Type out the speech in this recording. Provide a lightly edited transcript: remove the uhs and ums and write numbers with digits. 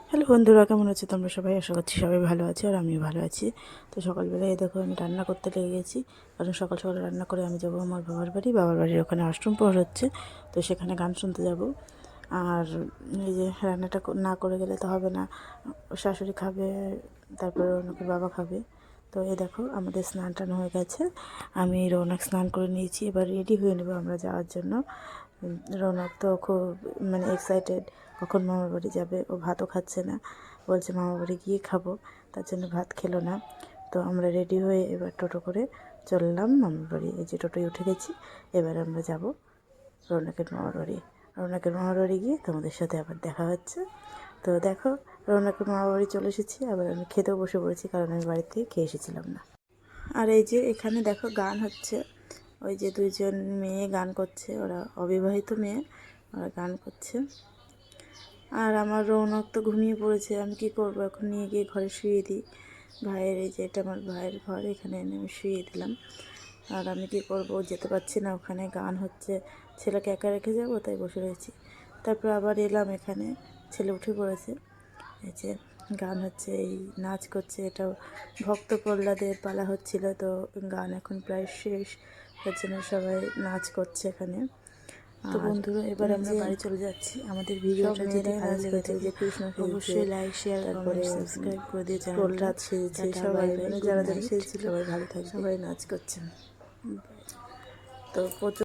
Hello বন্ধুরা, কেমন আছো তোমরা সবাই? আশা করছি সবাই ভালো আছে আর আমিও ভালো আছি। তো সকালবেলায় দেখো আমি রান্না করতে লেগে গেছি, কারণ সকাল সকাল রান্না করে আমি যাবো আমার বাবার বাড়ির ওখানে অষ্টম প্রহর হচ্ছে। তো সেখানে গান শুনতে যাব। আর এই যে রান্নাটা না করে গেলে তো হবে না, শাশুড়ি খাবে, তারপরে রৌনকের বাবা খাবে। তো এই দেখো আমাদের স্নান টান হয়ে গেছে, আমি রৌনক স্নান করে নিয়েছি, এবার রেডি হয়ে নেবো আমরা যাওয়ার জন্য। রৌনক তো খুব এক্সাইটেড, কখন মামার বাড়ি যাবে। ও ভাতও খাচ্ছে না, বলছে মামার বাড়ি গিয়ে খাবো, তার জন্য ভাত খেলো না। তো আমরা রেডি হয়ে এবার টোটো করে চললাম মামার বাড়ি। এই যে টোটোয় উঠে গেছি, এবার আমরা যাব রৌনকের মামার বাড়ি। রৌনকের মামার বাড়ি গিয়ে তোমাদের সাথে আবার দেখা হচ্ছে। তো দেখো, রৌনকের মামার বাড়ি চলে এসেছি, আবার আমি খেতেও বসে পড়েছি, কারণ আমি বাড়ি থেকে খেয়ে এসেছিলাম না। আর এই যে এখানে দেখো গান হচ্ছে, ওই যে দুইজন মেয়ে গান করছে, ওরা অবিবাহিত মেয়ে, ওরা গান করছে। আর আমার রৌনক তো ঘুমিয়ে পড়েছে, আমি কি করব, এখন নিয়ে গিয়ে ঘরে শুয়ে দিই। ভাইয়ের, এই যে এটা আমার ভাইয়ের ঘর, এখানে এনে আমি শুয়ে দিলাম। আর আমি কি করব, যেতে পারছি না, ওখানে গান হচ্ছে, ছেলেকে একা রেখে যাব, তাই বসে রয়েছি। তারপর আবার এলাম এখানে, ছেলে উঠে পড়েছে, এই যে গান হচ্ছে, এই নাচ করছে। এটা ভক্ত প্রহ্লাদের পালা হচ্ছিল, তো গান এখন প্রায় শেষ, তার জন্য সবাই নাচ করছে এখানে। তো বন্ধুরা, এবার আমরা বাড়ি চলে যাচ্ছি। আমাদের ভিডিওটা যদি ভালো লেগে থাকে অবশ্যই লাইক, শেয়ার, কমেন্ট, সাবস্ক্রাইব করে দিয়ে চ্যানেলটা সেজেছে সবাই, যারা যারা সেজেছিল সবাই ভালো থাকবে, সবাই নাচ করছেন। তো প্রচুর